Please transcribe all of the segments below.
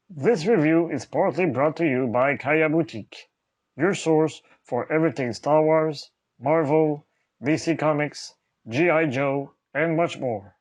This review is partly brought to you by Kaya Boutique, your source for everything Star Wars, Marvel, DC Comics, G.I. Joe, and much more.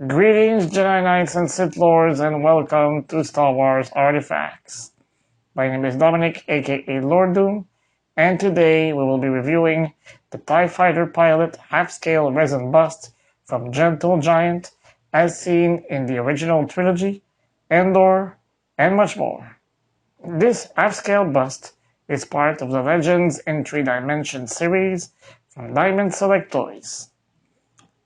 Greetings, Jedi Knights and Sith Lords, and welcome to Star Wars Artifacts. My name is Dominic, aka Lord Doom, and today we will be reviewing the TIE Fighter Pilot half-scale resin bust from Gentle Giant as seen in the original trilogy, Endor, and much more. This half-scale bust is part of the Legends in 3 Dimension series from Diamond Select Toys.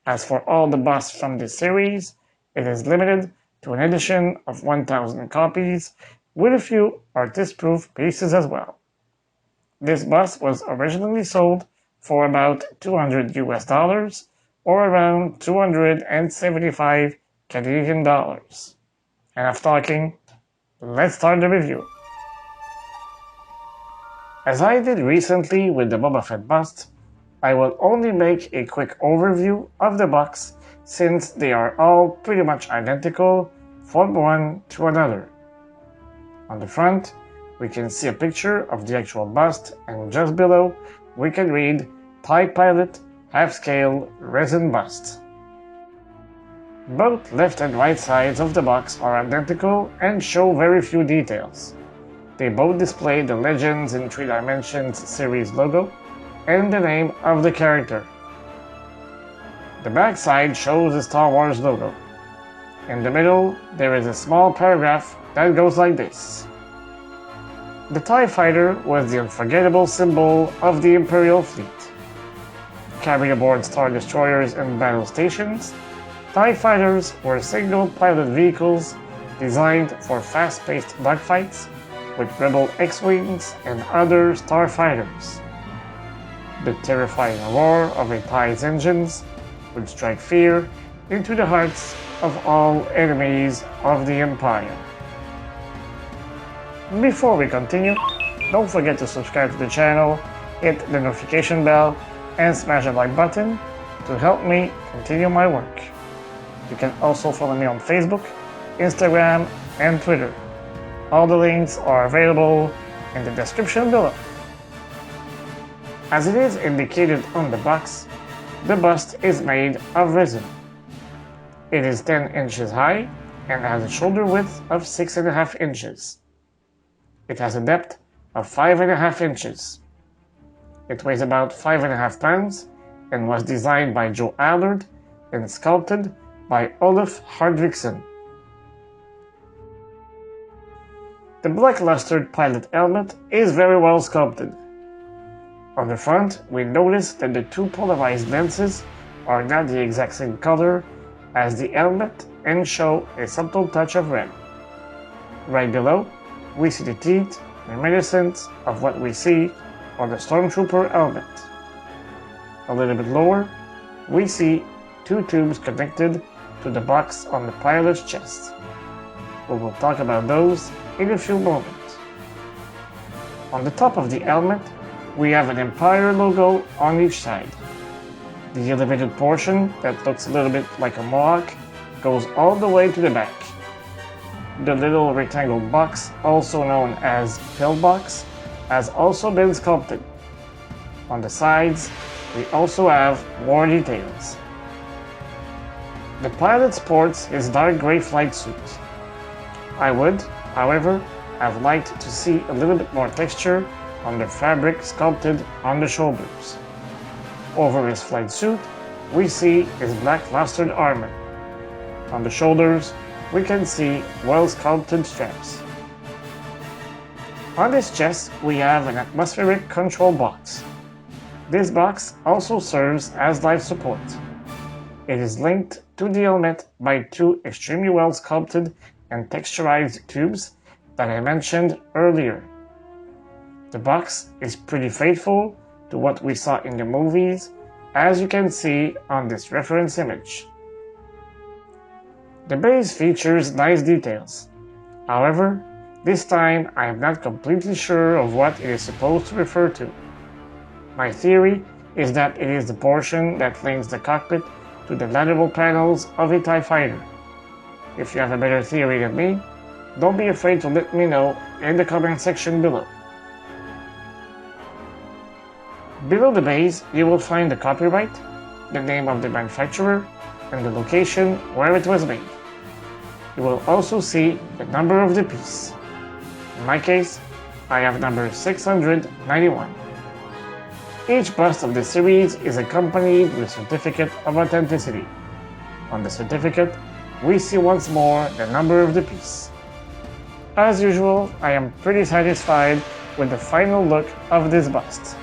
As for all the busts from this series, it is limited to an edition of 1,000 copies, with a few artist-proof pieces as well. This bust was originally sold for about $200 US, or around 275 Canadian dollars. Enough talking, let's start the review. As I did recently with the Boba Fett bust, I will only make a quick overview of the box since they are all pretty much identical from one to another. On the front, we can see a picture of the actual bust, and just below we can read TIE Pilot Half-Scale Resin Bust. Both left and right sides of the box are identical and show very few details. They both display the Legends in 3 Dimensions series logo and the name of the character. The back side shows the Star Wars logo. In the middle, there is a small paragraph that goes like this. The TIE Fighter was the unforgettable symbol of the Imperial fleet. Carried aboard Star Destroyers and battle stations, TIE Fighters were single-pilot vehicles designed for fast-paced dogfights with Rebel X-Wings and other starfighters. The terrifying roar of a TIE's engines would strike fear into the hearts of all enemies of the Empire. Before we continue, don't forget to subscribe to the channel, hit the notification bell, and smash the like button to help me continue my work. You can also follow me on Facebook, Instagram, and Twitter. All the links are available in the description below. As it is indicated on the box, the bust is made of resin. It is 10 inches high and has a shoulder width of 6.5 inches. It has a depth of 5.5 inches. It weighs about 5.5 pounds and was designed by Joe Allard and sculpted by Olaf Hardrickson. The black-lustered pilot helmet is very well sculpted. On the front, we notice that the two polarized lenses are not the exact same color as the helmet and show a subtle touch of red. Right below, we see the teeth reminiscent of what we see on the Stormtrooper helmet. A little bit lower, we see two tubes connected to the box on the pilot's chest. We will talk about those in a few moments. On the top of the helmet, we have an Empire logo on each side. The elevated portion that looks a little bit like a mohawk goes all the way to the back. The little rectangle box, also known as pillbox, has also been sculpted. On the sides, we also have more details. The pilot sports his dark gray flight suit. I would, however, have liked to see a little bit more texture on the fabric sculpted on the shoulders. Over his flight suit, we see his black lustered armor. On the shoulders, we can see well-sculpted straps. On his chest, we have an atmospheric control box. This box also serves as life support. It is linked to the helmet by two extremely well sculpted and texturized tubes that I mentioned earlier. The box is pretty faithful to what we saw in the movies, as you can see on this reference image. The base features nice details. However, this time I am not completely sure of what it is supposed to refer to. My theory is that it is the portion that links the cockpit to the lateral panels of a TIE fighter. If you have a better theory than me, don't be afraid to let me know in the comment section below. Below the base, you will find the copyright, the name of the manufacturer, and the location where it was made. You will also see the number of the piece. In my case, I have number 691. Each bust of the series is accompanied with a certificate of authenticity. On the certificate, we see once more the number of the piece. As usual, I am pretty satisfied with the final look of this bust.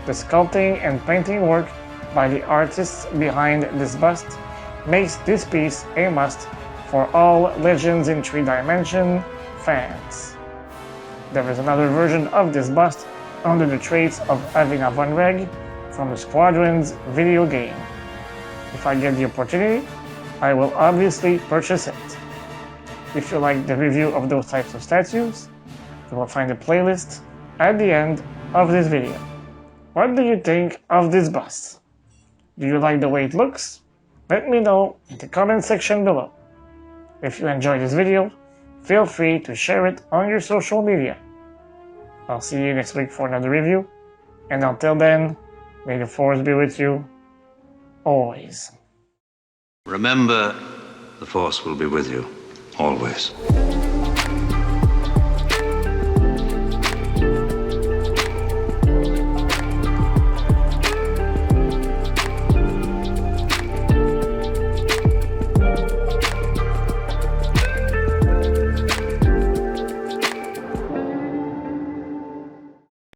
The sculpting and painting work by the artists behind this bust makes this piece a must for all Legends in 3D fans. There is another version of this bust under the traits of Avina Von Reg from the Squadrons video game. If I get the opportunity, I will obviously purchase it. If you like the review of those types of statues, you will find a playlist at the end of this video. What do you think of this bust? Do you like the way it looks? Let me know in the comment section below. If you enjoyed this video, feel free to share it on your social media. I'll see you next week for another review, and until then, may the Force be with you, always. Remember, the Force will be with you, always.